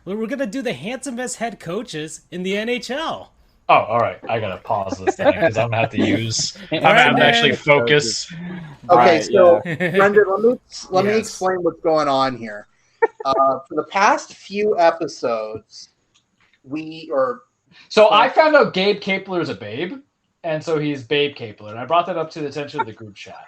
we're gonna do the handsomest head coaches in the NHL. Oh, all right. I gotta pause this thing because I'm gonna have to use. I'm Brendan. actually focus. Okay, so yeah. Brendan, let me Yes. explain what's going on here. For the past few episodes, So I found out Gabe Kapler is a babe, and so he's Babe Kapler, and I brought that up to the attention of the group chat,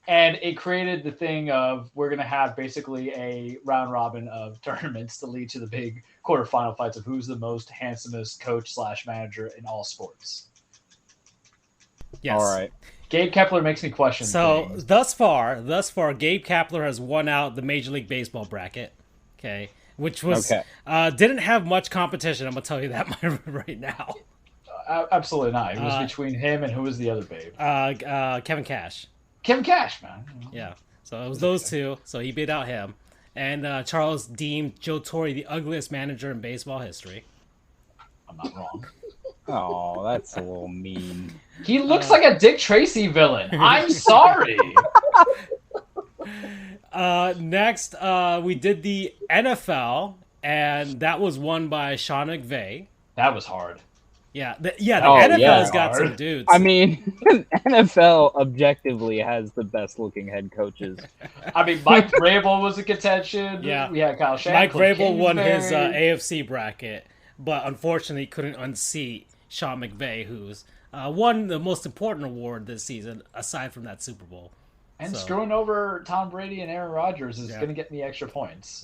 and it created the thing of we're gonna have basically a round robin of tournaments to lead to the big quarterfinal fights of who's the most handsomest coach / manager in all sports. Yes. All right. Gabe Kapler makes me question. So things. thus far, Gabe Kapler has won out the Major League Baseball bracket. Okay, which was didn't have much competition. I'm gonna tell you that right now. Absolutely not. It was between him and who was the other babe? Kevin Cash. Kevin Cash, man. Yeah. So it was those two. So he beat out him, and Charles deemed Joe Torre the ugliest manager in baseball history. I'm not wrong. Oh, that's a little mean. He looks like a Dick Tracy villain. I'm sorry. Next, we did the NFL, and that was won by Sean McVay. That was hard. Yeah, the NFL's got some dudes. I mean, NFL objectively has the best looking head coaches. I mean, Mike Vrabel was a contention. Yeah. We had Kyle Shanahan. Mike Vrabel won his Kingsbury. AFC bracket, but unfortunately couldn't unseat Sean McVay, who's won the most important award this season, aside from that Super Bowl. And screwing over Tom Brady and Aaron Rodgers is Yeah. going to get me extra points.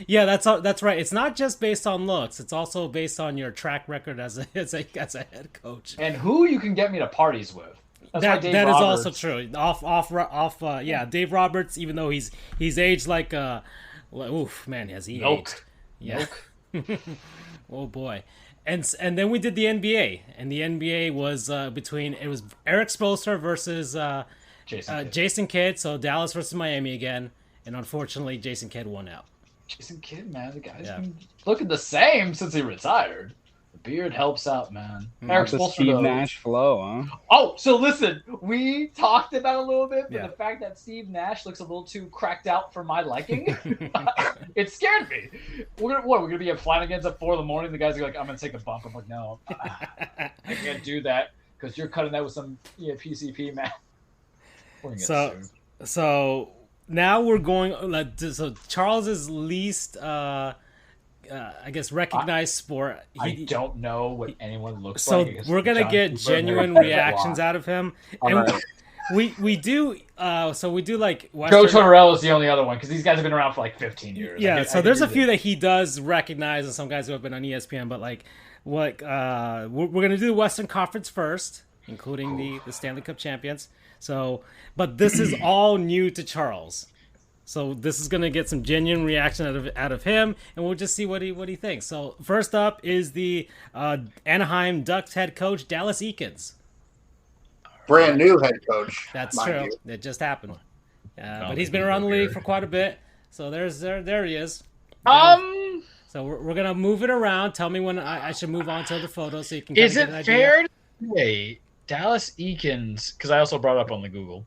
Yeah, that's right. It's not just based on looks; it's also based on your track record as a head coach. And who you can get me to parties with. That's why Dave That is Roberts, also true. Dave Roberts, even though he's aged like oof, man, has he aged? Yeah. Oh boy. And then we did the NBA, and the NBA was between Eric Spoelstra versus Jason Kidd, so Dallas versus Miami again, and unfortunately Jason Kidd won out. Jason Kidd, man, the guy's been looking the same since he retired. The beard helps out, man. Eric The Spoelstra, Steve though. Nash flow, huh? Oh, so listen, we talked about it a little bit, but Yeah. the fact that Steve Nash looks a little too cracked out for my liking, it scared me. We're gonna be at Flanagan's at 4 a.m. The guys are like, I'm gonna take a bump. I'm like, no, I can't do that because you're cutting that with some PCP, man. We're gonna get sued. So now we're going. So Charles's least, I guess, recognized sport. I don't know what anyone looks So like. we're gonna get genuine reactions out of him, and right. we do. So we do like Joe Tortorella is the only other one because these guys have been around for like 15 years. Yeah, so there's a few that he does recognize, and some guys who have been on ESPN. But like, we're gonna do the Western Conference first, including the Stanley Cup champions. So, but this is all new to Charles. So this is gonna get some genuine reaction out of him, and we'll just see what he thinks. So first up is the Anaheim Ducks head coach Dallas Eakins. brand new head coach. That's mind true. you. It just happened. But he's been around the league for quite a bit. So there he is. So we're gonna move it around. Tell me when I should move on to the photo so you can. Is get it an idea. fair to say Dallas Eakins? Because I also brought it up on the Google.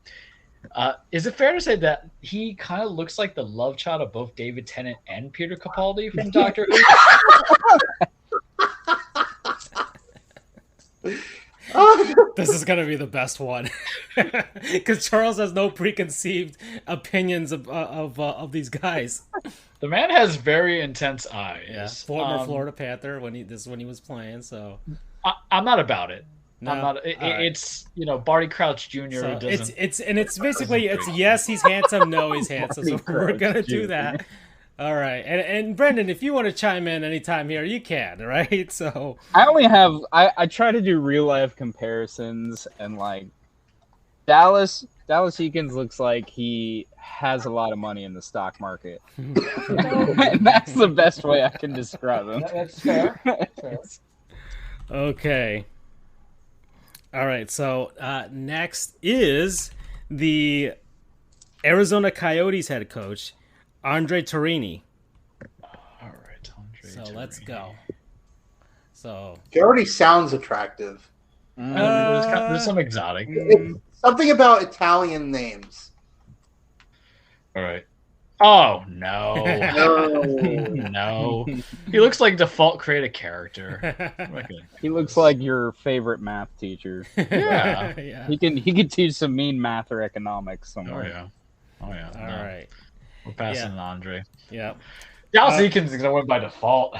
Is it fair to say that he kind of looks like the love child of both David Tennant and Peter Capaldi from Doctor Who? This is gonna be the best one because Charles has no preconceived opinions of these guys. The man has very intense eyes. Yeah, former Florida Panther when he was playing. So I'm not about it. No? I'm not. It's Barty Crouch Jr. So doesn't. it's basically yes, he's handsome, no, he's handsome. So we're gonna do that. All right, and Brendan, if you want to chime in anytime here, you can. Right? So I only have I try to do real life comparisons, and like Dallas Eakins looks like he has a lot of money in the stock market. And that's the best way I can describe him. That's fair. okay. All right, so next is the Arizona Coyotes head coach, Andre Torini. All right, Andre. So let's go. So He already sounds attractive. There's some exotic. It's something about Italian names. All right. Oh no, No. no! He looks like default create a character. He looks like your favorite math teacher. Yeah. Yeah. He can teach some mean math or economics Oh somewhere. yeah. Oh yeah. All right. We're passing Yeah. it on Andre. Yep. Dallas Eakins is gonna win by default.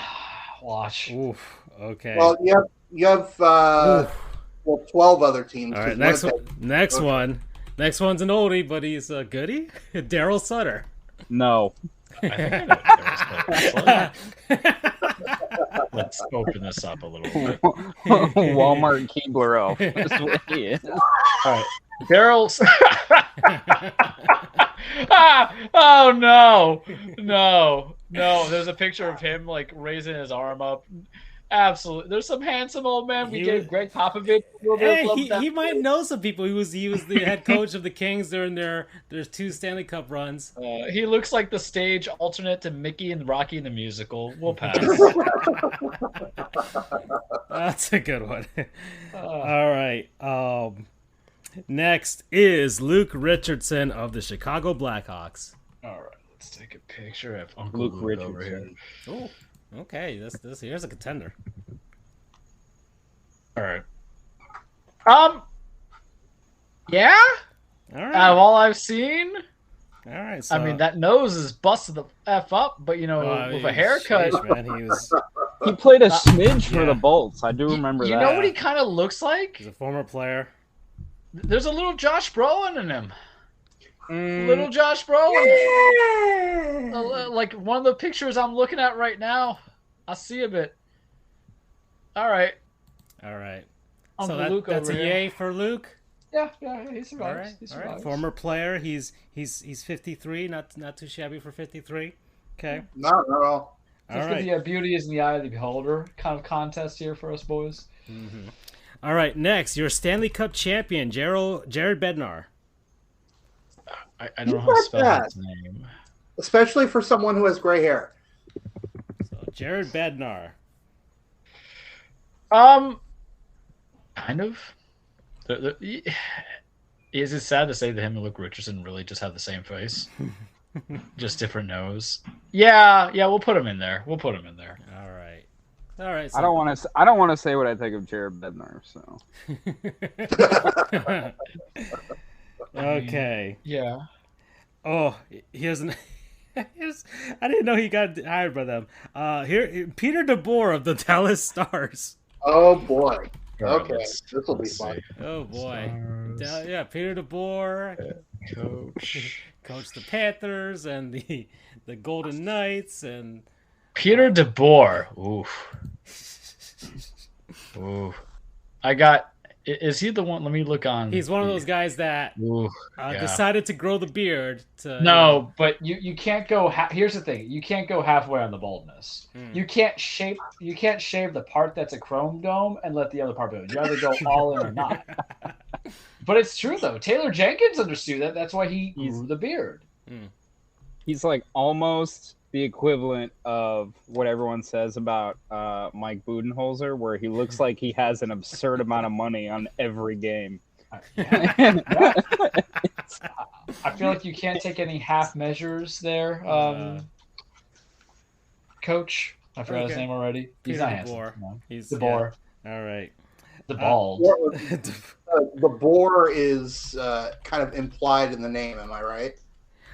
Watch. Oof. Okay. Well, you have 12 other teams. All right. 'cause Next one. Next one's an oldie, but he's a goodie. Daryl Sutter. No. I think I know what there's. Let's open this up a little bit. Walmart Keebler elf. That's what he is. All right, Daryl's. Oh no, no, no! There's a picture of him like raising his arm up. Absolutely, there's some handsome old man. We gave Greg Popovich a little bit of love. He might know some people. He was the head coach of the Kings during their 2 Stanley Cup runs. He looks like the stage alternate to Mickey and Rocky in the musical. We'll pass. That's a good one. All right. Next is Luke Richardson of the Chicago Blackhawks. All right, let's take a picture of Uncle Luke Luke over here. Richardson. Oh, okay. This here's a contender. All right. Yeah. All right. Out of all I've seen, All right. So, I mean that nose is busted the f up, but with a haircut. sheesh, man, he was. He played a smidge for yeah. the Bolts. I do remember You that. know what he kind of looks like? He's a former player. There's a little Josh Brolin in him. Mm, Little Josh Brolin. Like one of the pictures I'm looking at right now. I see a bit. All right. All right. Uncle So Luke that's a over here. yay for Luke. Yeah, he All survives. right. He All survives. right. Former player. He's 53. Not too shabby for 53. Okay. Not at all. All Let's right. get the beauty is in the eye of the beholder kind of contest here for us boys. Mm-hmm. All right. Next, your Stanley Cup champion, Jared Bednar. I don't know how to spell that? his name. Especially for someone who has gray hair. So Jared Bednar. Kind of. Is it sad to say that him and Luke Richardson really just have the same face? Just different nose. Yeah, we'll put him in there. All right. All right. So, I don't want to say what I think of Jared Bednar. So okay. Yeah. Oh, here's an. I didn't know he got hired by them. Here, Peter DeBoer of the Dallas Stars. Oh boy. Okay, let's- this will be let's fun. see. Oh boy. Stars, Yeah, Peter DeBoer coach. coached the Panthers and the Golden Knights and Peter DeBoer. Oof. I got. Is he the one? Let me look on. he's one of those guys that Oof, yeah. decided to grow the beard. No, but you can't go. Here's the thing: you can't go halfway on the baldness. Mm. You can't shave the part that's a chrome dome and let the other part go. You either go all in or not. But it's true though. Taylor Jenkins understood that. That's why he grew the beard. he's like almost the equivalent of what everyone says about Mike Budenholzer, where he looks like he has an absurd amount of money on every game. I feel like you can't take any half measures there, Coach. I forgot his name already. He's Peter not DeBoer. handsome. No. He's DeBoer. Yeah. All right. The bald. The boar is kind of implied in the name. Am I right?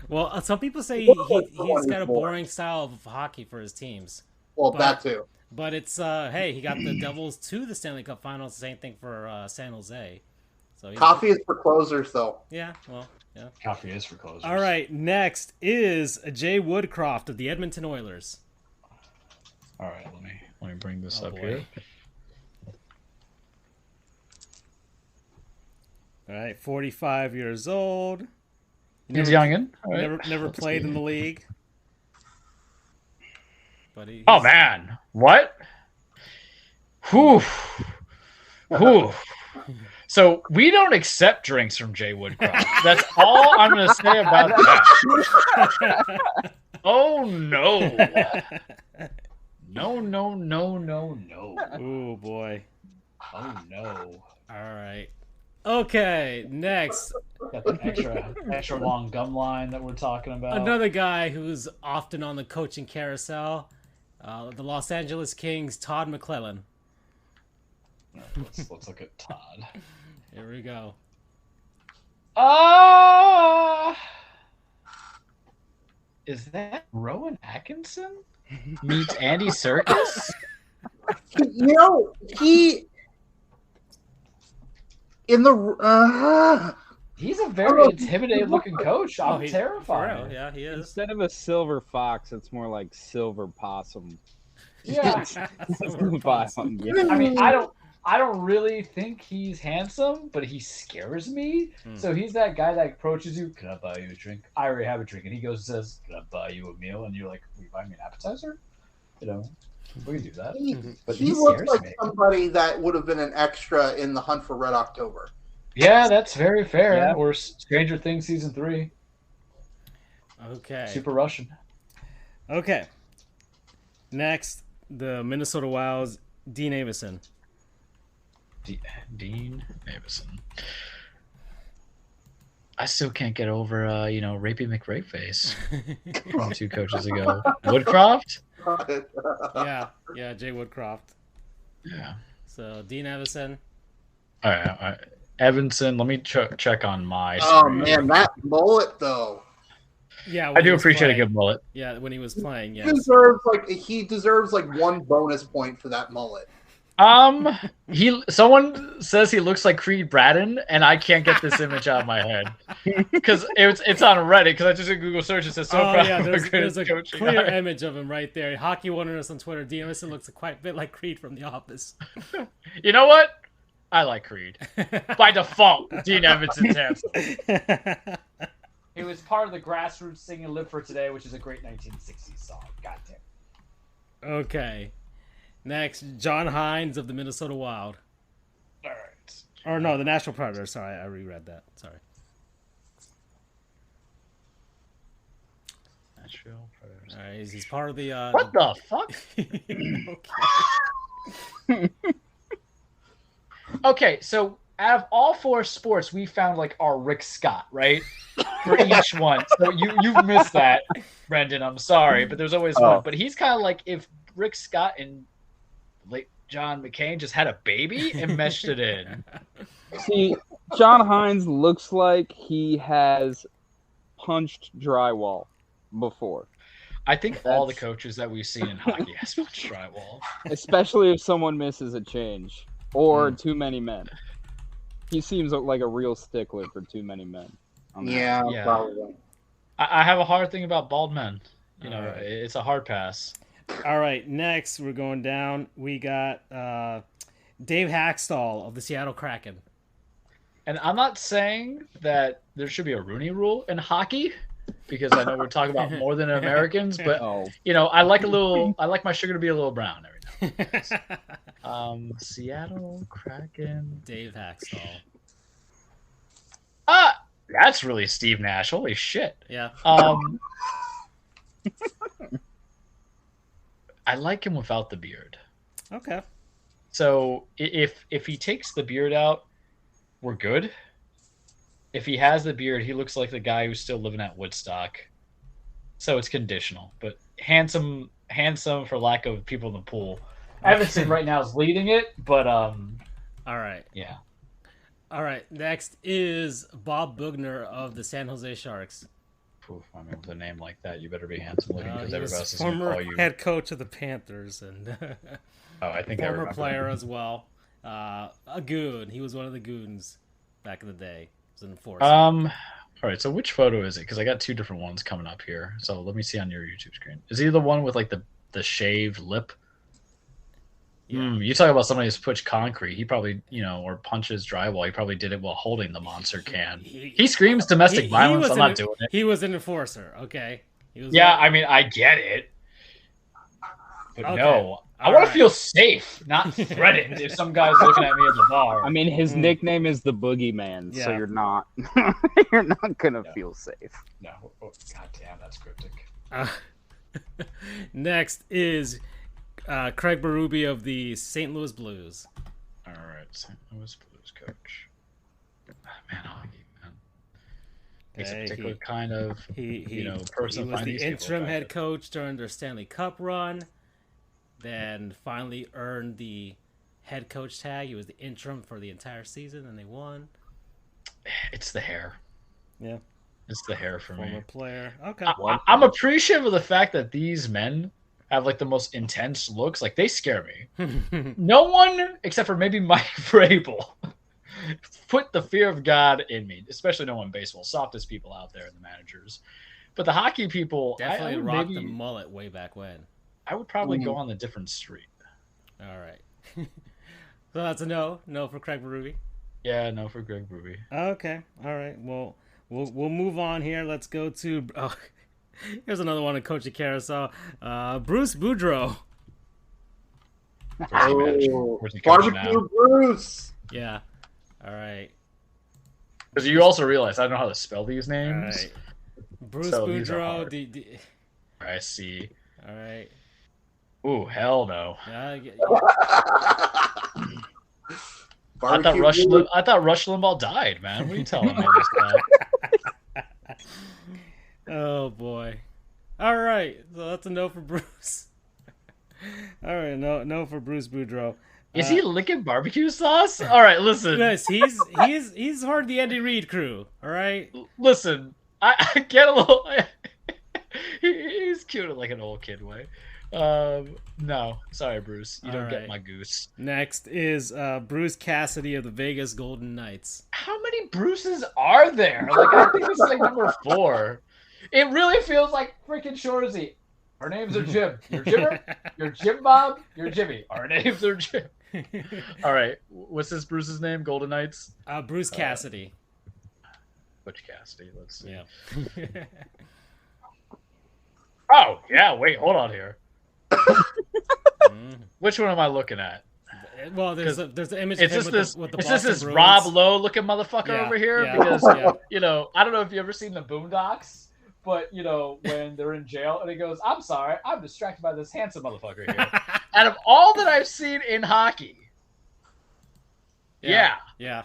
Well, some people say he's got a boring style of hockey for his teams. Well, that too. But it's hey, he got the Devils to the Stanley Cup Finals. Same thing for San Jose. So Coffee is for closers, though. Yeah, well, yeah. Coffee is for closers. All right, next is Jay Woodcroft of the Edmonton Oilers. All right, let me bring this up boy. here. All right, 45 years old. He's youngin. All right. Never played in the league. But Oh man, what? Whew. Whew. So we don't accept drinks from Jay Woodcroft. That's all I'm going to say about that. Oh no. No. Oh boy. Oh no. All right. Okay, next. Got the extra long gum line that we're talking about. Another guy who's often on the coaching carousel, the Los Angeles Kings, Todd McClellan. Let's look at Todd. Here we go. Is that Rowan Atkinson meets Andy Serkis? He in the He's a very intimidating looking coach. I'm terrified. Yeah, he is. Instead of a silver fox, it's more like silver possum. Yeah. Silver possum. I mean, I don't really think he's handsome, but he scares me. So he's that guy that approaches you. Can I buy you a drink? I already have a drink, and he goes and says, "Can I buy you a meal?" And you're like, "Will you buy me an appetizer?" We can do that. But he looks like somebody that would have been an extra in The Hunt for Red October. Yeah, that's very fair. Yeah. Or Stranger Things season 3. Okay. Super Russian. Okay. Next, the Minnesota Wild's Dean Avison. Dean Avison. I still can't get over, Rapey McRae face from 2 coaches ago. Woodcroft? Yeah, Jay Woodcroft. Yeah. So, Dean Avison. All right. Evanson, let me check on my Oh, screen. man, that mullet, though. Yeah, I do appreciate a good mullet. Yeah, when he was playing, He yes. deserves 1 bonus point for that mullet. Someone says he looks like Creed Bratton, and I can't get this image out of my head because it's on Reddit. Because I just did Google search. It says there's a coaching clear guy. image of him right there. Hockey Wonders on Twitter. Dean Avison looks quite a bit like Creed from The Office. You know what? I like Creed by default. Dean Evanson's handsome. He was part of the grassroots singing "Live for Today," which is a great 1960s song. Goddamn. Okay. Next, John Hines of the Minnesota Wild. All right. Or no, the Nashville Predators. Sorry, I reread that. Sorry. Nashville Predators. All right, he's part of the. What the fuck? Okay. Okay, so out of all 4 sports, we found our Rick Scott, right? For each one. So you've missed that, Brendan. I'm sorry, but there's always one. But he's kind of like if Rick Scott and late John McCain just had a baby and meshed it in. See, John Hines looks like he has punched drywall before. I think all the coaches that we've seen in hockey has punched drywall. Especially if someone misses a change or too many men. He seems like a real stickler for too many men. Yeah, probably. I have a hard thing about bald men. Right. It's a hard pass. All right, next we're going down. We got Dave Hackstall of the Seattle Kraken. And I'm not saying that there should be a Rooney rule in hockey because I know we're talking about more than Americans, but I like my sugar to be a little brown every now and then. Seattle Kraken. Dave Hackstall. That's really Steve Nash. Holy shit. Yeah. I like him without the beard. Okay. So if he takes the beard out, we're good. If he has the beard, he looks like the guy who's still living at Woodstock. So it's conditional, but handsome for lack of people in the pool. Evanson right now is leading it, but all right. Yeah. All right. Next is Bob Bugner of the San Jose Sharks. Oof, I mean, with a name like that, you better be handsome looking because He everybody was else is going to call you. head coach of the Panthers and I think former player as well. A goon. He was one of the goons back in the day. He was an enforcer. All right. So which photo is it? Because I got 2 different ones coming up here. So let me see on your YouTube screen. Is he the one with the shaved lip? Yeah. You talk about somebody who's pushed concrete. He probably, or punches drywall. He probably did it while holding the monster can. He screams domestic violence. I'm not doing it. He was an enforcer. Okay. I mean, I get it. But okay. No. I want to feel safe, not threatened if some guy's looking at me at the bar. I mean, his nickname is the Boogeyman, so you're not gonna feel safe. No. Oh, God damn, that's cryptic. Next is Craig Berube of the St. Louis Blues. All right, St. Louis Blues coach. Man, hockey, man. He's a Okay, particular kind of he person. he was the interim head coach during their Stanley Cup run, then finally earned the head coach tag. He was the interim for the entire season, and they won. It's the hair. Yeah, it's the hair for former me. player. Okay, I'm appreciative of the fact that these men have like the most intense looks. Like they scare me. No one except for maybe Mike Vrabel put the fear of God in me, especially no one in baseball. Softest people out there, the managers, but the hockey people definitely rocked the mullet way back when. I would probably go on a different street. All right, so that's a no for Craig Berube. Yeah, no for Greg Berube. Okay, all right. Well, we'll move on here. Let's go to. Oh, here's another one of Coach Carousel. Bruce Boudreau. Barbecue Bruce. Yeah. All right. Because you also realize I don't know how to spell these names. All right. Bruce So Boudreau. I see. All right. Ooh, hell no. Yeah. I thought Rush Limbaugh died, man. What are you telling me this guy? Oh boy. All right. So that's a no for Bruce. All right. No for Bruce Boudreau. Is he licking barbecue sauce? All right, listen. Yes, he's part of the Andy Reid crew. All right. Listen, I get a little. He's cute in like an old kid way. No, sorry, Bruce. You don't get my goose. Next is Bruce Cassidy of the Vegas Golden Knights. How many Bruces are there? Like I think this is like number 4. It really feels like freaking Shorzy. Our names are Jim. You're Jimmer. You're Jim Bob. You're Jimmy. Our names are Jim. All right. What's this Bruce's name? Golden Knights? Bruce Cassidy. Butch Cassidy. Let's see. Yeah. Oh, yeah. Wait, hold on here. Which one am I looking at? Well, there's the image of him with the Boston Bruins. Rob Lowe looking motherfucker over here? Yeah, because, I don't know if you ever seen the Boondocks, but, when they're in jail and he goes, I'm sorry, I'm distracted by this handsome motherfucker here. Out of all that I've seen in hockey, yeah. I'm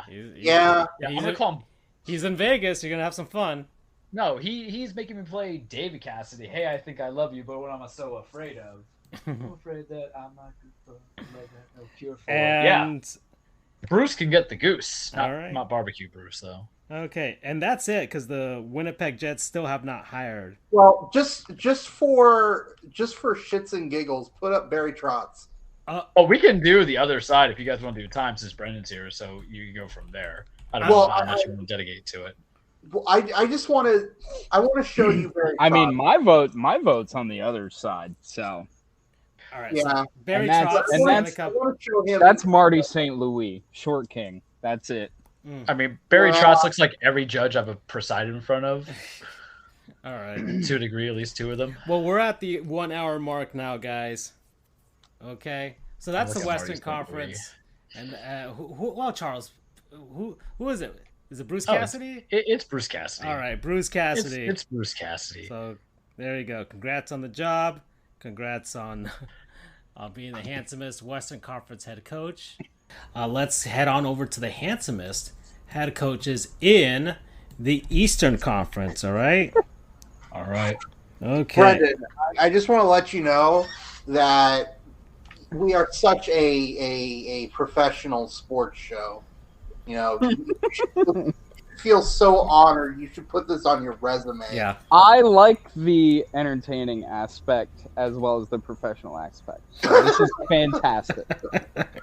going to call him. He's in Vegas. You're going to have some fun. No, he's making me play David Cassidy. Hey, I think I love you, but what am I so afraid of? I'm afraid that I'm not good for no cure for. And Bruce can get the goose. Not barbecue Bruce though. Okay, and that's it because the Winnipeg Jets still have not hired. Well, just for shits and giggles, put up Barry Trotz. We can do the other side if you guys want to do time since Brendan's here, so you can go from there. I don't know how much you want to dedicate to it. Well, I just want to show you Barry Trotz. I mean, my vote's on the other side, so. All right. Yeah. So Barry Trotz. That's Marty St. Louis, Short King. That's it. I mean, Barry Trotz looks like every judge I've presided in front of. All right. To a degree, at least 2 of them. Well, we're at the 1 hour mark now, guys. Okay. So that's the Western Conference. And Charles, who is it? Is it Bruce Cassidy? It's Bruce Cassidy. All right, Bruce Cassidy. It's Bruce Cassidy. So there you go. Congrats on the job. Congrats on being the handsomest Western Conference head coach. Let's head on over to the handsomest head coaches in the Eastern Conference. All right. All right. Okay. Brendan, I just want to let you know that we are such a professional sports show. You feel so honored. You should put this on your resume. Yeah. I like the entertaining aspect as well as the professional aspect. So this is fantastic.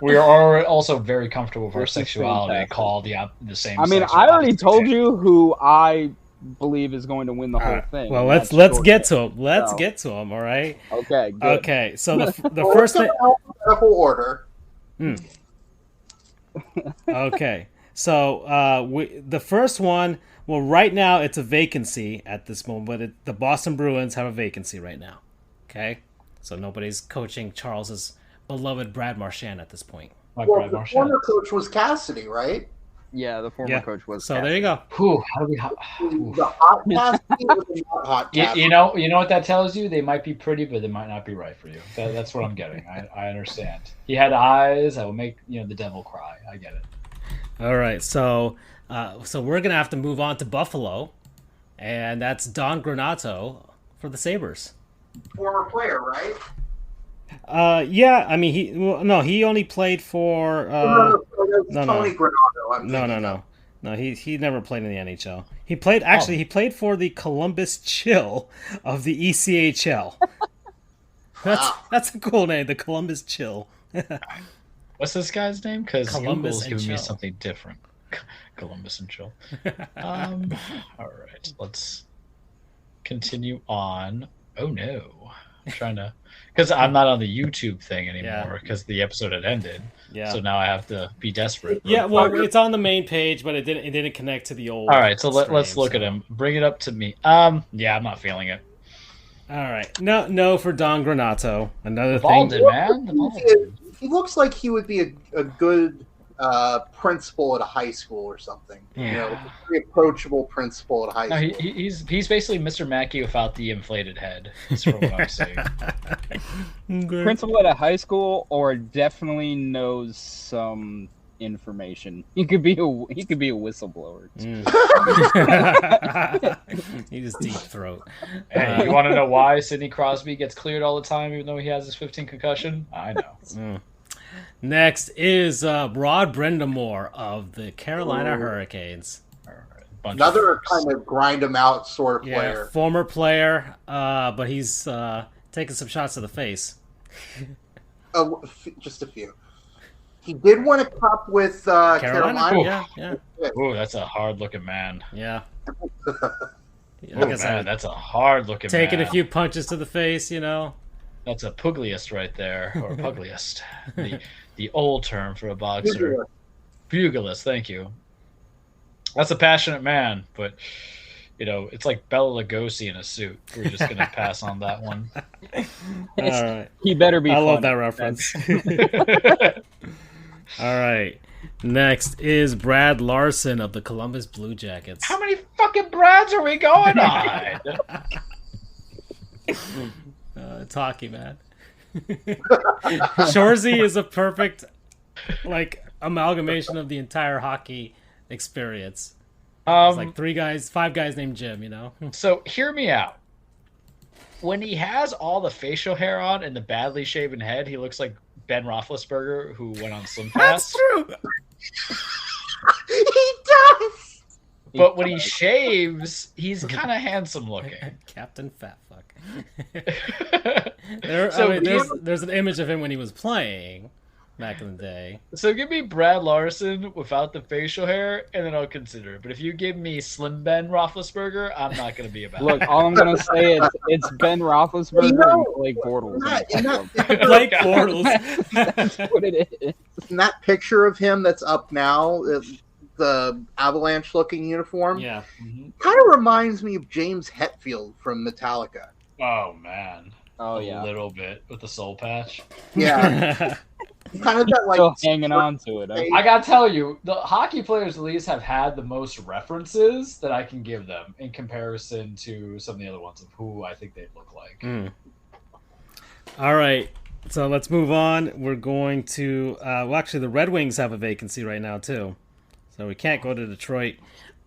We are also very comfortable with our sexuality and call the same. I mean, I already told you who I believe is going to win the whole thing. Well, let's get to him. Let's get to him. All right. Okay. Good. Okay. So the first thing. Alphabetical order. Okay. So the first one, well, right now it's a vacancy at this moment, but the Boston Bruins have a vacancy right now. Okay? So nobody's coaching Charles's beloved Brad Marchand at this point. The former coach was Cassidy, right? Yeah, the former coach was So Cassidy. there you go. The hot Cassidy or the not hot Cassidy? You know what that tells you? They might be pretty, but they might not be right for you. That's what I'm getting. I understand. He had eyes that would make the devil cry. I get it. All right, so So we're gonna have to move on to Buffalo, and that's Don Granato for the Sabres. Former player, right? Yeah. I mean, he only played for. Tony Granato. No. He never played in the NHL. He played for the Columbus Chill of the ECHL. That's a cool name, the Columbus Chill. What's this guy's name? Because Columbus Google's giving me Chill. something different. Columbus and Chill. All right, let's continue on. Oh no, I'm trying to, because I'm not on the YouTube thing anymore because the episode had ended. Yeah. So now I have to be desperate. Yeah, well, it's on the main page, but it didn't connect to the old. All right, so let's stream, look at him. Bring it up to me. Yeah, I'm not feeling it. All right, no for Don Granato. Another Evolved, thing. man. He looks like he would be a good principal at a high school or something. Yeah. You know, a very approachable principal at a high No, school. he's basically Mr. Mackey without the inflated head. That's from what I'm saying. Principal at a high school, or definitely knows some information. He could be a whistleblower. He just deep throat. Hey, you want to know why Sidney Crosby gets cleared all the time, even though he has his 15 concussion? I know. Next is Rod Brindamore of the Carolina Hurricanes. Another kind of grind him out sort of player. Former player, but he's taking some shots to the face. Just a few. He did win a cup with Carolina. Yeah. Oh, that's a hard-looking man. Yeah. Man, that's a hard-looking man. Taking a few punches to the face, you know. That's a pugliest right there, or pugliest. the old term for a boxer. Pugilist, thank you. That's a passionate man, but it's like Bela Lugosi in a suit. We're just gonna pass on that one. All right. He better be. I love that reference. All right. Next is Brad Larson of the Columbus Blue Jackets. How many fucking Brads are we going on? It's hockey, man. Shorzy is a perfect amalgamation of the entire hockey experience. It's like five guys named Jim, you know? So hear me out. When he has all the facial hair on and the badly shaven head, he looks like Ben Roethlisberger, who went on Slim Fast. That's true. He does. But when he shaves, he's kind of handsome looking. Captain Fat Fuck. There's an image of him when he was playing back in the day. So give me Brad Larson without the facial hair, and then I'll consider it. But if you give me Slim Ben Roethlisberger, I'm not going to be about it. Look, all I'm going to say is it's Ben Roethlisberger and Blake Bortles. Blake Bortles. That's what it is. In that picture of him that's up now, the Avalanche-looking uniform, Yeah. kind of reminds me of James Hetfield from Metallica. Oh, man. Oh, yeah. A little bit with the soul patch. Yeah. Kind of that, Still hanging on to it. I gotta tell you, the hockey players at least have had the most references that I can give them in comparison to some of the other ones of who I think they'd look like. All right, so let's move on. We're going to actually the Red Wings have a vacancy right now too, so we can't go to Detroit,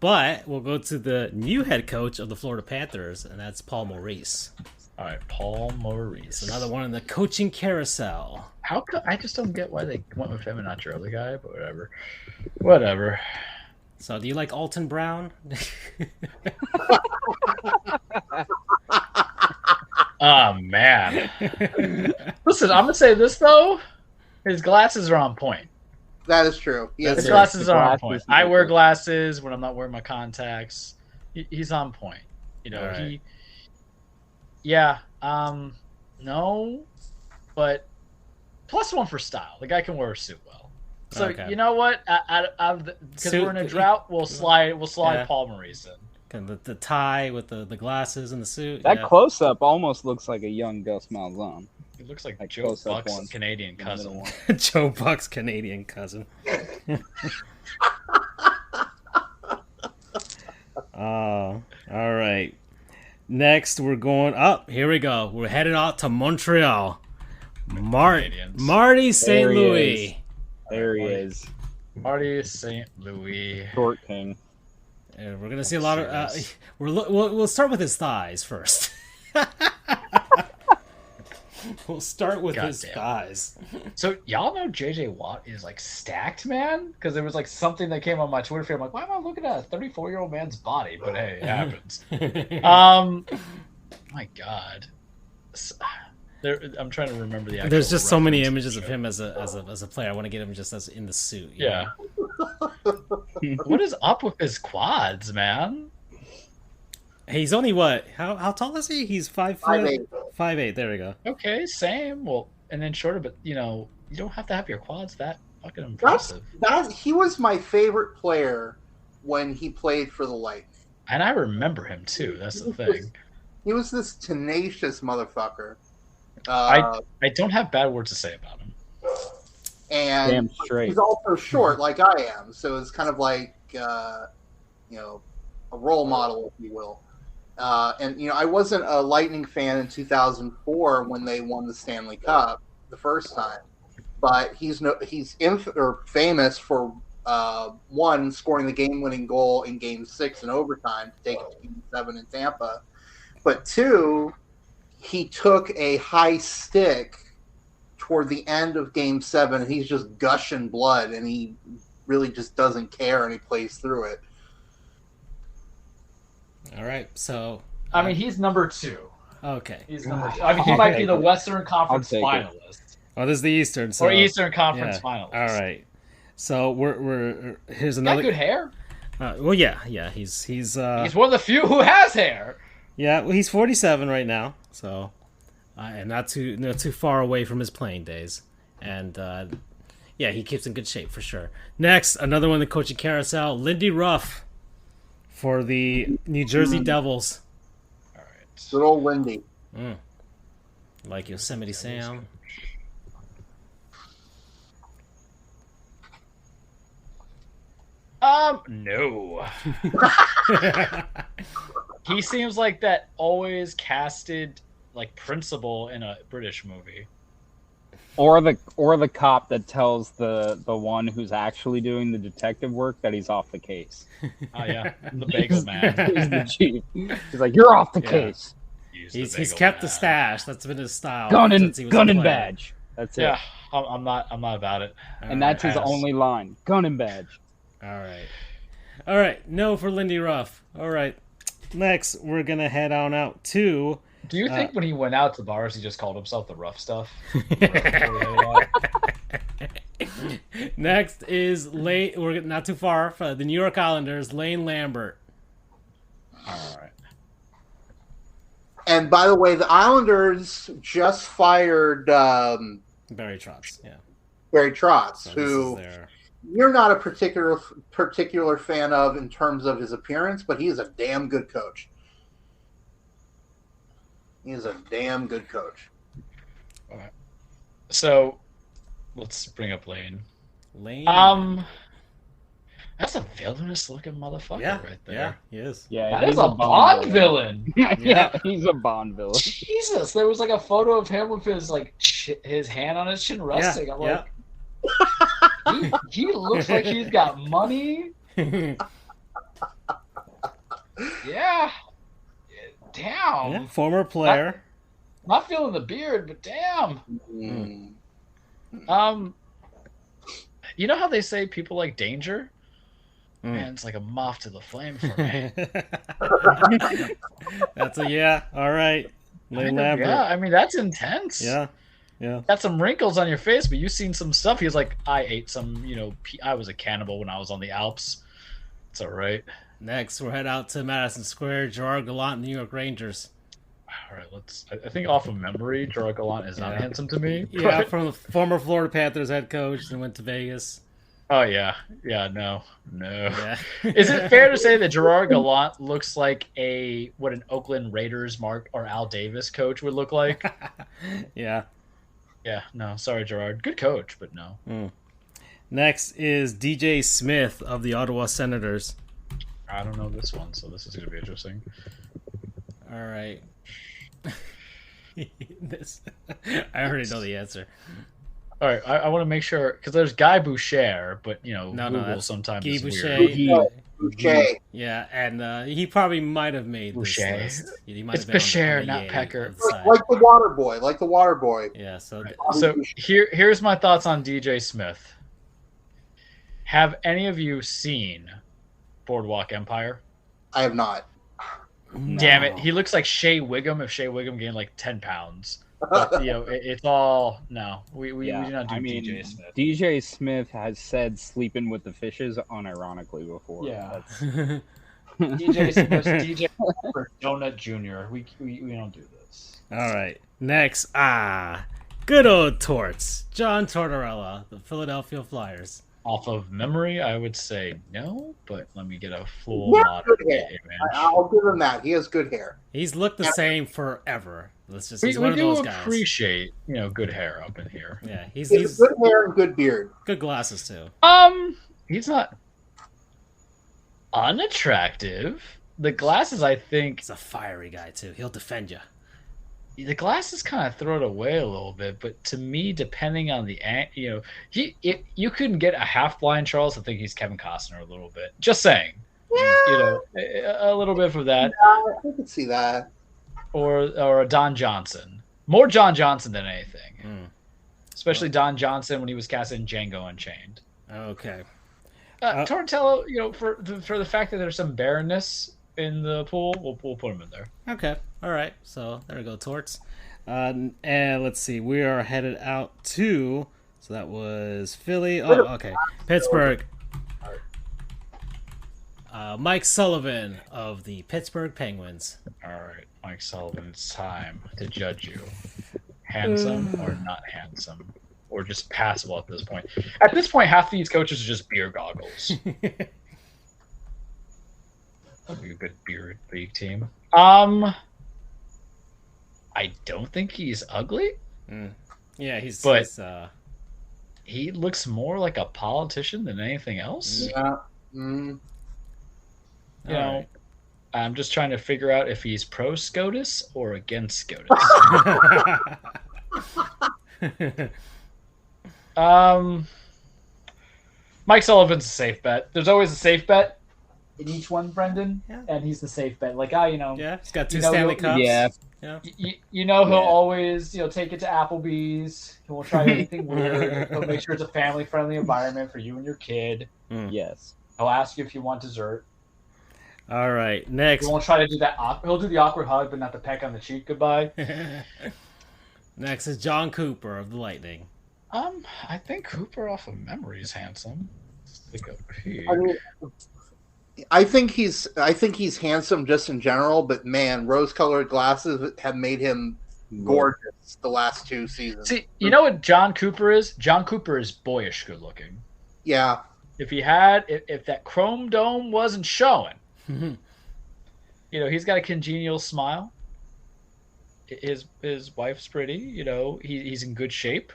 but we'll go to the new head coach of the Florida Panthers, and that's Paul Maurice. All right, Paul Maurice. It's another one in the coaching carousel. How come I just don't get why they went with him and not your other guy, but whatever. So, do you like Alton Brown? Oh man! Listen, I'm gonna say this though: his glasses are on point. That is true. Yes, His glasses are on point. I wear glasses when I'm not wearing my contacts. He's on point. Right. No, but +1 for style. The guy can wear a suit well. So Okay. you know what? Because we're in a drought, we'll slide Paul Maurice in. Kind of the tie with the glasses and the suit. That close-up almost looks like a young Gus Malzahn. He looks like Joe close-up Buck's one. Canadian cousin. Joe Buck's Canadian cousin. All right. Next, we're going up. Here we go. We're headed out to Montreal. Canadians. Marty St. There he Louis. There he is. Marty St. Louis. Short King. And we're gonna see a lot of. We'll start with his thighs first. We'll start with his thighs. So y'all know JJ Watt is like stacked, man? Because there was like something that came on my Twitter feed. I'm like, why am I looking at a 34-year-old man's body? But hey, it happens. My God. I'm trying to remember the. There's just so many images of him as a player. I want to get him just as in the suit. Yeah. What is up with his quads, man? He's only what? How tall is he? He's 5'8". 5'8". There we go. Okay, same. Well, and then shorter, but you don't have to have your quads that fucking impressive. He was my favorite player when he played for the Lightning. And I remember him too. That's the thing. He was this tenacious motherfucker. I don't have bad words to say about him. And damn straight. he's also short, like I am. So it's kind of like a role model, if you will. And I wasn't a Lightning fan in 2004 when they won the Stanley Cup the first time, but he's famous for one, scoring the game-winning goal in Game 6 in overtime to take it to Game 7 in Tampa, but two, he took a high stick toward the end of Game 7, and he's just gushing blood, and he really just doesn't care, and he plays through it. All right, so I mean, he's number 2. okay. He's number 2. I mean, he might be the Western Conference finalist. Oh, this is the Eastern. So, or Eastern Conference finalist. All right. So we're here's He's another. got good hair. Well, yeah. He's He's one of the few who has hair. Yeah, well, he's 47 right now, so and not too far away from his playing days, and yeah, he keeps in good shape for sure. Next, another one in the coaching carousel, Lindy Ruff for the New Jersey Devils. All right. Good old Lindy. Like Yosemite Sam. No. He seems like that always casted like principal in a British movie. Or the cop that tells the one who's actually doing the detective work that he's off the case. Oh yeah, the bagel man. He's the chief. He's like, you're off the case. He's kept the stash. That's been his style. Gun and badge. That's it. Yeah, I'm not about it. And that's his only line. Gun and badge. All right. No for Lindy Ruff. All right. Next, we're gonna head on out to. Do you think when he went out to bars, he just called himself the rough stuff? Next is we're not too far from the New York Islanders, Lane Lambert. All right. And by the way, the Islanders just fired Barry Trotz. Yeah. Barry Trotz, So who this is their- you're not a particular fan of in terms of his appearance, but he is a damn good coach. He is a damn good coach. All right. So, let's bring up Lane. Lane. That's a villainous looking motherfucker right there. Yeah, he is. Yeah, That he's is a Bond villain. Yeah, he's a Bond villain. Jesus, there was like a photo of him with his his hand on his chin resting. I'm like, he looks like he's got money. Yeah. Damn. Yeah, former player. Not feeling the beard, but damn. You know how they say people like danger? Man, it's like a moth to the flame for me. That's all right. Lane Lambert. Yeah, I mean that's intense. Yeah. Got some wrinkles on your face, but you've seen some stuff. He was like, I ate some, I was a cannibal when I was on the Alps. It's all right. Next, we'll head out to Madison Square, Gerard Gallant, New York Rangers. All right, I think off of memory, Gerard Gallant is not handsome to me. Yeah, from the former Florida Panthers head coach and went to Vegas. Oh, yeah. Yeah, no. Yeah. Is it fair to say that Gerard Gallant looks like what an Oakland Raiders Mark or Al Davis coach would look like? Yeah. Yeah, no, sorry, Gerard. Good coach, but no. Next is DJ Smith of the Ottawa Senators. I don't know this one, so this is going to be interesting. All right. I already know the answer. All right, I want to make sure because there's Guy Boucher, but No, Google that's sometimes Guy is Boucher. weird. Boucher. Yeah, and he probably might have made Boucher. this list. He might It's have been Boucher, on the not yay Pecker. of the side. Like the water boy. Like the water boy. Yeah, so So here's my thoughts on DJ Smith. Have any of you seen Boardwalk Empire? I have not. Damn it, he looks like Shea Wiggum if Shea Wiggum gained like 10 pounds. But, it's all no. We do not do DJ Smith. DJ Smith has said sleeping with the fishes unironically before. Yeah. no. DJ Smith, DJ for Donut Jr. We don't do this. All right. Next, good old Torts. John Tortorella, the Philadelphia Flyers. Off of memory, I would say no, but let me get a full Yeah, modern good hair. image. I'll give him that. He has good hair. He's looked the same forever. Let's just We he's one of do those guys. appreciate, good hair up in here. Yeah, He has he's good hair and good beard. good glasses too. He's not unattractive. The glasses, I think, He's a fiery guy too. He'll defend you. the glasses kind of throw it away a little bit. But to me, depending on the, you couldn't get a half blind Charles to think he's Kevin Costner a little bit. Just saying, Yeah, a little bit for that, I can see that. or a Don Johnson, more John Johnson than anything. Mm. Especially Don Johnson when he was cast in Django Unchained. Okay. Tortello, for the fact that there's some barrenness in the pool, we'll put him in there. Okay. All right. So there we go, Torts. And let's see. We are headed out to. So that was Philly. Oh, okay. Pittsburgh. Mike Sullivan of the Pittsburgh Penguins. All right, Mike Sullivan, it's time to judge you. Handsome or not handsome? Or just passable at this point? At this point, half these coaches are just beer goggles. That'd be a good beer league team. I don't think he's ugly. Yeah, he's. He looks more like a politician than anything else. Yeah. Mm. You know, I'm just trying to figure out if he's pro SCOTUS or against SCOTUS. Mike Sullivan's a safe bet. There's always a safe bet in each one, Brendan, and he's the safe bet. Like, yeah, he's got two Stanley Cups. Yeah. He'll always, take it to Applebee's. He won't try anything weird. He'll make sure it's a family-friendly environment for you and your kid. Yes. He'll ask you if you want dessert. All right, next. He won't try to do that. He'll do the awkward hug, but not the peck on the cheek goodbye. Next is John Cooper of the Lightning. I think Cooper off of memory is handsome. Let's take a peek. I think he's handsome just in general, but man, rose-colored glasses have made him gorgeous the last 2 seasons. See, you know what John Cooper is? John Cooper is boyish good looking. Yeah. If that chrome dome wasn't showing, he's got a congenial smile. His wife's pretty. He's in good shape.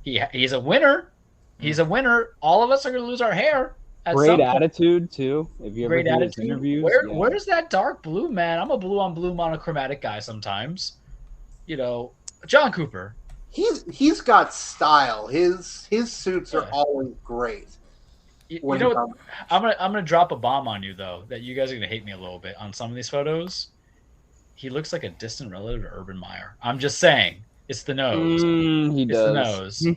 He's a winner. He's a winner. All of us are going to lose our hair. Great attitude too. If you ever Great do his attitude. interviews, Where's that dark blue, man? I'm a blue on blue monochromatic guy sometimes. John Cooper. He's got style. His suits are always great. I'm gonna drop a bomb on you though, that you guys are gonna hate me a little bit on some of these photos. He looks like a distant relative to Urban Meyer. I'm just saying, it's the nose. He does. The nose.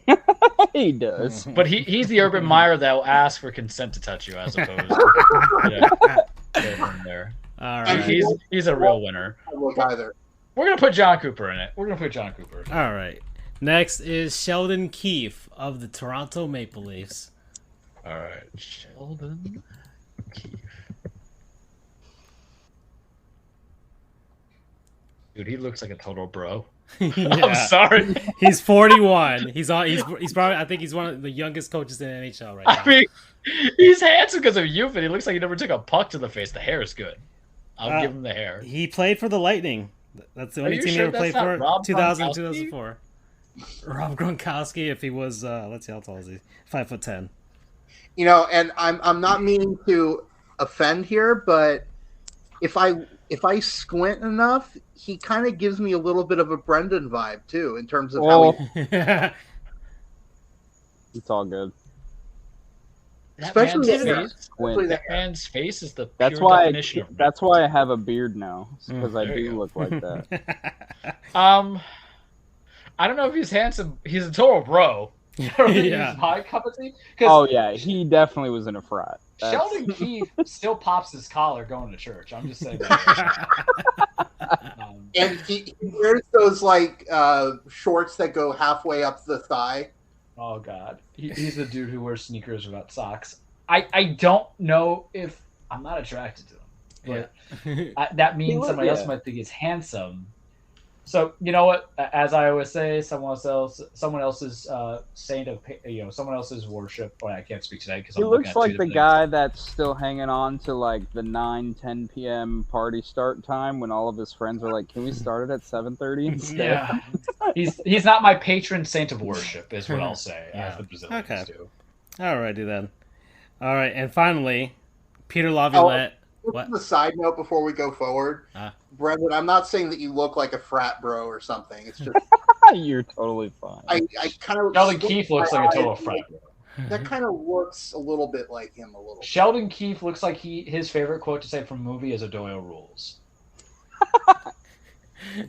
He does. But he's the Urban Meyer that will ask for consent to touch you, as opposed to from there. All right. He's a real winner. I look either. We're gonna put John Cooper in it. All right. Next is Sheldon Keefe of the Toronto Maple Leafs. All right, Sheldon Keefe. Dude, he looks like a total bro. I'm sorry. He's 41. He's probably, I think he's one of the youngest coaches in the NHL right now. I mean, he's handsome because of youth, and he looks like he never took a puck to the face. The hair is good. I'll give him the hair. He played for the Lightning. That's the only team he ever played for. 2000, 2004. Rob Gronkowski, if he was, let's see, how tall is he? 5'10". And I'm not meaning to offend here, but if I squint enough, he kind of gives me a little bit of a Brendan vibe too, in terms of how he... It's all good. That Especially man's the hair. face, Especially the that hair. man's face is the That's pure why. definition of That's why I have a beard now, because I there you do go. look like that. I don't know if he's handsome. He's a total bro. I don't think Yeah. he's my cup of tea. 'Cause Oh yeah, he definitely was in a frat. That's- Sheldon Keefe still pops his collar going to church. I'm just saying that. And he wears those like shorts that go halfway up the thigh. Oh God, he's the dude who wears sneakers without socks. I don't know if I'm not attracted to him, but that means somebody else might think he's handsome. So you know what? As I always say, someone else's saint of someone else's worship. Well, I can't speak today because He looks like the guy that's still hanging on to like the 9-10 p.m. party start time when all of his friends are like, "Can we start it at 7:30 instead?" Yeah, he's not my patron saint of worship, is what I'll say. Yeah. As the Brazilians do. Alrighty then. All right, and finally, Peter Laviolette. Just a side note before we go forward, Brendan, I'm not saying that you look like a frat bro or something. It's just You're totally fine. I kind of Sheldon Keefe looks like a total frat bro. That kind of looks a little bit like him a little. Sheldon Keefe looks like his favorite quote to say from a movie is "A Doyle rules."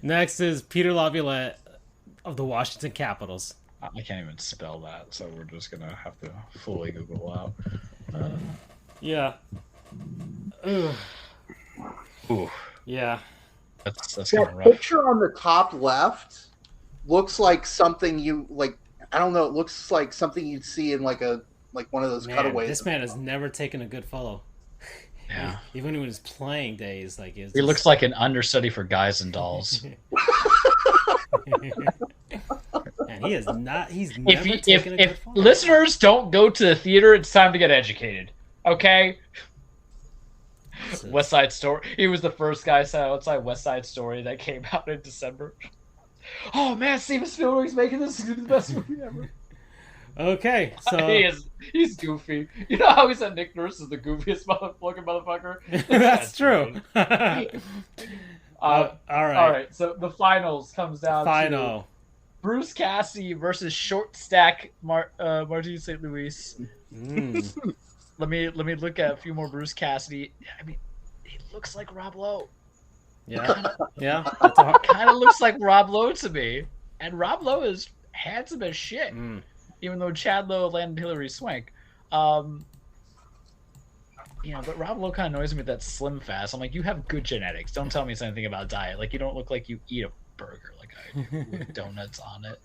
Next is Peter Laviolette of the Washington Capitals. I can't even spell that, so we're just gonna have to fully Google out. Yeah. Ugh. Ooh, Yeah. that's kind That of rough. picture on the top left looks like something you like. I don't know. It looks like something you'd see in like one of those Man, cutaways. this man has never taken a good photo. Yeah, Even when his playing days, like he looks like an understudy for Guys and Dolls. And he is not. He's never if taken a good photo. listeners don't go to the theater, it's time to get educated. Okay. West Side Story. He was the first guy outside West Side Story that came out in December. Oh man, Steven Spielberg's making this the best movie ever. Okay, so he's goofy. You know how he said Nick Nurse is the goofiest motherfucker? that's true. All all right. So the finals comes down to Bruce Cassidy versus short stack Martin St. Louis. Let me look at a few more Bruce Cassidy. I mean, he looks like Rob Lowe. Yeah, yeah. Kind of looks like Rob Lowe to me. And Rob Lowe is handsome as shit. Even though Chad Lowe landed Hillary Swank. But Rob Lowe kind of annoys me with that slim fast. I'm like, you have good genetics. Don't tell me it's anything about diet. Like, you don't look like you eat a burger like I do with donuts on it.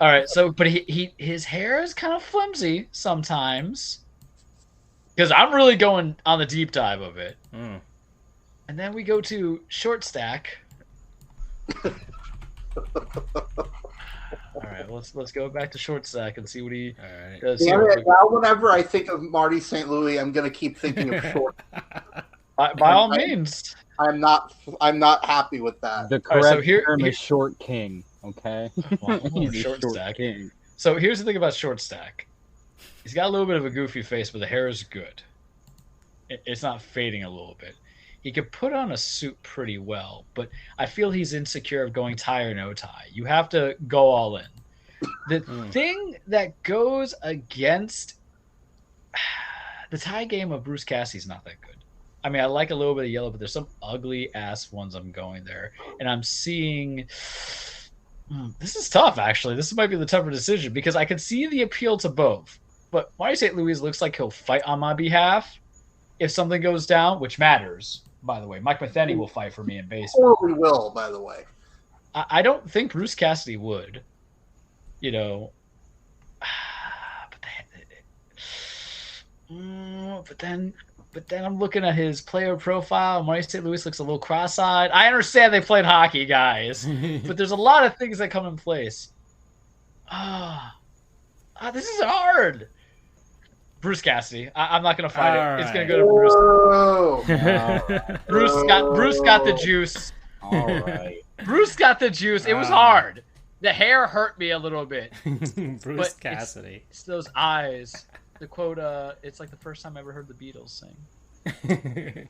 All right, so but his hair is kind of flimsy sometimes because I'm really going on the deep dive of it. And then we go to short stack. All right, let's go back to short stack and see what he does. Yeah, now, whenever I think of Marty St. Louis, I'm going to keep thinking of short. By all means. I'm not happy with that. The correct term is short king. Okay, he's a short stack. King. So here's the thing about short stack. He's got a little bit of a goofy face, but the hair is good. It's not fading a little bit. He could put on a suit pretty well, but I feel he's insecure of going tie or no tie. You have to go all in. The thing that goes against the tie game of Bruce Cassidy's not that good. I mean, I like a little bit of yellow, but there's some ugly ass ones I'm going there. And I'm seeing this is tough, actually. This might be the tougher decision because I can see the appeal to both. But Marty St. Louis looks like he'll fight on my behalf if something goes down, which matters. By the way, Mike Matheny will fight for me in baseball. Or we will, by the way. I don't think Bruce Cassidy would. But then I'm looking at his player profile. Marty St. Louis looks a little cross-eyed. I understand they played hockey, guys, but there's a lot of things that come in place. This is hard. Bruce Cassidy. I'm not going to fight it. It's going to go to Bruce. Bruce got the juice. All right. Bruce got the juice. It was hard. The hair hurt me a little bit. Bruce Cassidy. It's those eyes. The quote, it's like the first time I ever heard the Beatles sing.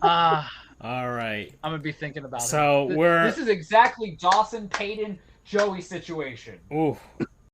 All right. I'm going to be thinking about it. So This is exactly Dawson, Peyton, Joey situation. Ooh.